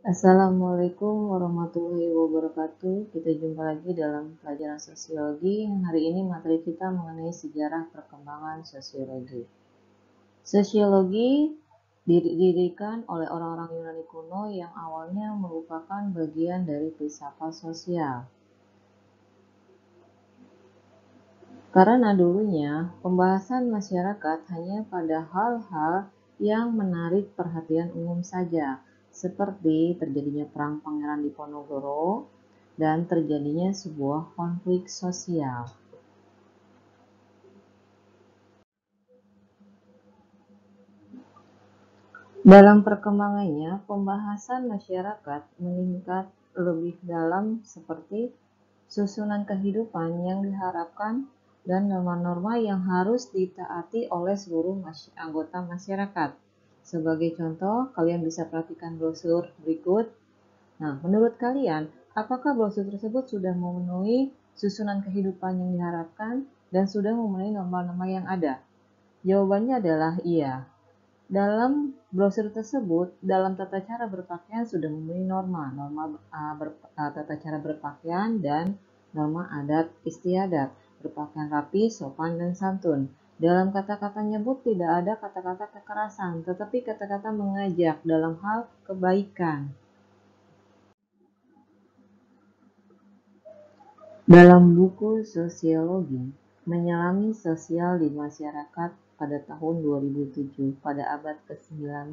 Assalamualaikum warahmatullahi wabarakatuh. Kita jumpa lagi dalam pelajaran sosiologi. Hari ini materi kita mengenai sejarah perkembangan sosiologi. Sosiologi didirikan oleh orang-orang Yunani kuno yang awalnya merupakan bagian dari filsafat sosial. Karena dulunya pembahasan masyarakat hanya pada hal-hal yang menarik perhatian umum saja, seperti terjadinya perang pangeran Diponegoro dan terjadinya sebuah konflik sosial. Dalam perkembangannya, pembahasan masyarakat meningkat lebih dalam seperti susunan kehidupan yang diharapkan dan norma-norma yang harus ditaati oleh seluruh anggota masyarakat. Sebagai contoh, kalian bisa perhatikan brosur berikut. Nah, menurut kalian, apakah brosur tersebut sudah memenuhi susunan kehidupan yang diharapkan dan sudah memenuhi norma-norma yang ada? Jawabannya adalah iya. Dalam brosur tersebut, dalam tata cara berpakaian sudah memenuhi norma tata cara berpakaian dan norma adat istiadat, berpakaian rapi, sopan, dan santun. Dalam kata-kata nyebut tidak ada kata-kata kekerasan, tetapi kata-kata mengajak dalam hal kebaikan. Dalam buku Sosiologi, Menyelami Sosial di Masyarakat pada tahun 2007 pada abad ke-19,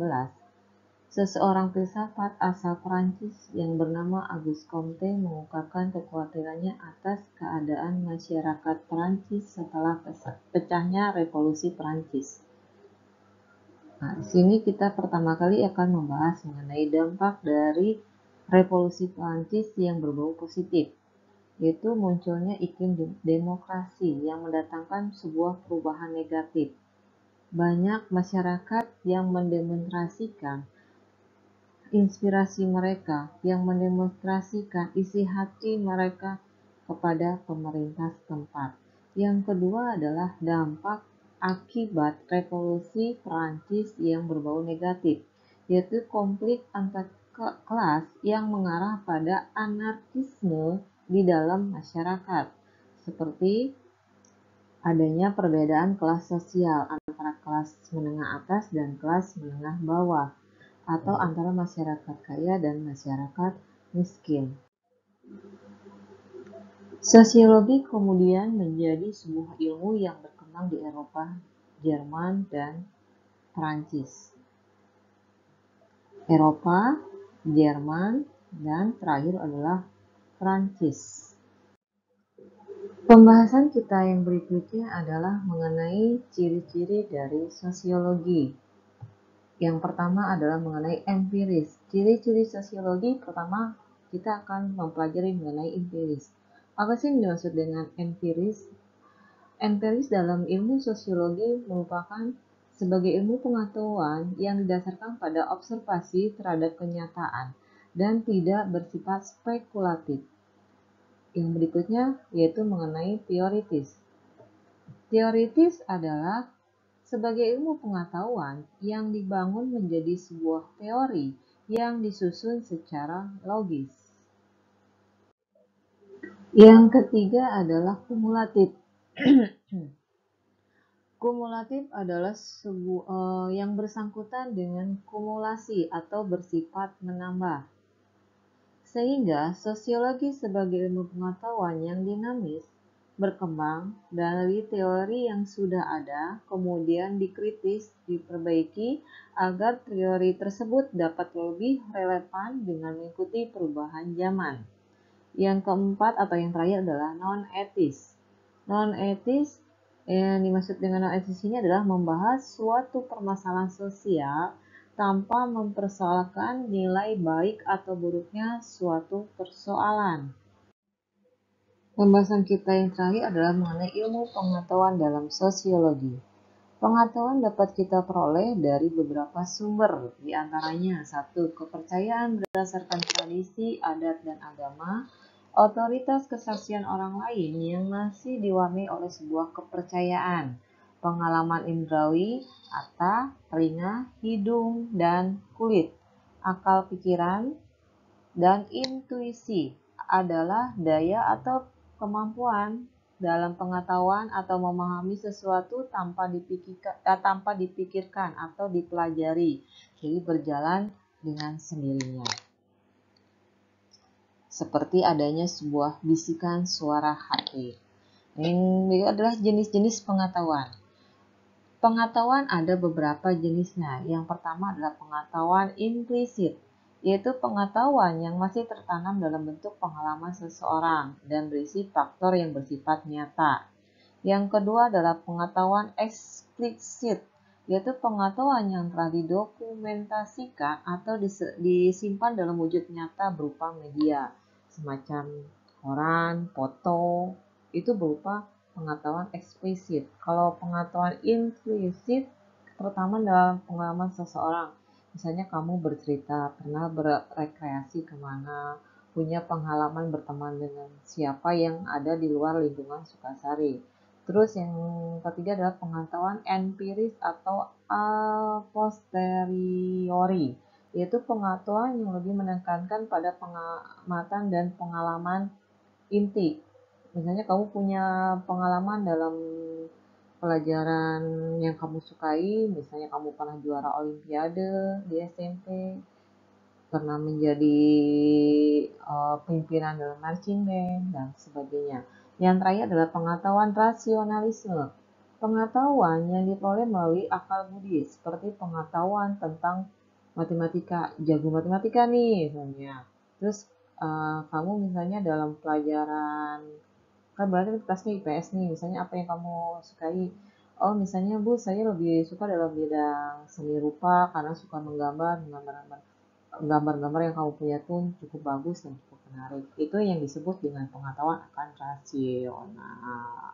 seseorang filsafat asal Prancis yang bernama Auguste Comte mengungkapkan kekhawatirannya atas keadaan masyarakat Prancis setelah pecahnya Revolusi Prancis. Nah, di sini kita pertama kali akan membahas mengenai dampak dari Revolusi Prancis yang berbau positif, yaitu munculnya iklim demokrasi yang mendatangkan sebuah perubahan negatif. Banyak masyarakat yang mendemonstrasikan inspirasi mereka, yang mendemonstrasikan isi hati mereka kepada pemerintah setempat. Yang kedua adalah dampak akibat revolusi Prancis yang berbau negatif, yaitu konflik antar kelas yang mengarah pada anarkisme di dalam masyarakat, seperti adanya perbedaan kelas sosial antara kelas menengah atas dan kelas menengah bawah, atau antara masyarakat kaya dan masyarakat miskin. Sosiologi kemudian menjadi sebuah ilmu yang berkembang di Eropa, Jerman, dan Prancis. Eropa, Jerman, dan terakhir adalah Prancis. Pembahasan kita yang berikutnya adalah mengenai ciri-ciri dari sosiologi. Yang pertama adalah mengenai empiris. Ciri-ciri sosiologi pertama kita akan mempelajari mengenai empiris. Apa sih yang dimaksud dengan empiris? Empiris dalam ilmu sosiologi merupakan sebagai ilmu pengetahuan yang didasarkan pada observasi terhadap kenyataan dan tidak bersifat spekulatif. Yang berikutnya yaitu mengenai teoritis. Teoritis adalah sebagai ilmu pengetahuan yang dibangun menjadi sebuah teori yang disusun secara logis. Yang ketiga adalah kumulatif. Kumulatif adalah yang bersangkutan dengan kumulasi atau bersifat menambah. Sehingga sosiologi sebagai ilmu pengetahuan yang dinamis berkembang dari teori yang sudah ada, kemudian dikritis, diperbaiki agar teori tersebut dapat lebih relevan dengan mengikuti perubahan zaman. Yang keempat atau yang terakhir adalah non-etis. Non-etis yang dimaksud dengan non-etis ini adalah membahas suatu permasalahan sosial tanpa mempersoalkan nilai baik atau buruknya suatu persoalan. Pembahasan kita yang terakhir adalah mengenai ilmu pengetahuan dalam sosiologi. Pengetahuan dapat kita peroleh dari beberapa sumber, di antaranya 1. Kepercayaan berdasarkan tradisi, adat, dan agama, otoritas kesaksian orang lain yang masih diwarnai oleh sebuah kepercayaan, pengalaman indrawi, mata, telinga, hidung, dan kulit, akal pikiran, Dan intuisi adalah daya atau kemampuan dalam pengetahuan atau memahami sesuatu tanpa dipikirkan atau dipelajari. Jadi berjalan dengan sendirinya. Seperti adanya sebuah bisikan suara hati. Ini adalah jenis-jenis pengetahuan. Pengetahuan ada beberapa jenisnya. Yang pertama adalah pengetahuan implisit, yaitu pengetahuan yang masih tertanam dalam bentuk pengalaman seseorang dan berisi faktor yang bersifat nyata. Yang kedua adalah pengetahuan eksplisit, yaitu pengetahuan yang telah didokumentasikan atau disimpan dalam wujud nyata berupa media, semacam koran, foto, itu berupa pengetahuan eksplisit. Kalau pengetahuan implisit terutama dalam pengalaman seseorang, misalnya kamu bercerita pernah berekreasi kemana, punya pengalaman berteman dengan siapa yang ada di luar lingkungan Sukasari. Terus yang ketiga adalah pengetahuan empiris atau a posteriori, yaitu pengetahuan yang lebih menekankan pada pengamatan dan pengalaman inti. Misalnya kamu punya pengalaman dalam pelajaran yang kamu sukai, misalnya kamu pernah juara olimpiade di SMP, pernah menjadi pimpinan dalam marching band, dan sebagainya. Yang terakhir adalah pengetahuan rasionalisme. Pengetahuan yang diperoleh melalui akal budi, seperti pengetahuan tentang matematika, jago matematika nih misalnya. Terus kamu misalnya dalam pelajaran, kan berarti kelasnya IPS nih, misalnya apa yang kamu sukai? Oh misalnya Bu, saya lebih suka dalam bidang seni rupa karena suka menggambar, gambar-gambar yang kamu punya tuh cukup bagus dan cukup menarik. Itu yang disebut dengan pengetahuan akan rasional.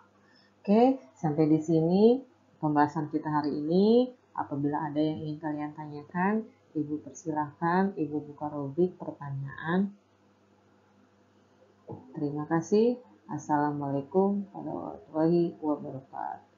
Oke, sampai di sini pembahasan kita hari ini. Apabila ada yang ingin kalian tanyakan, Ibu persilahkan, Ibu buka rubrik pertanyaan. Terima kasih. Assalamualaikum warahmatullahi wabarakatuh.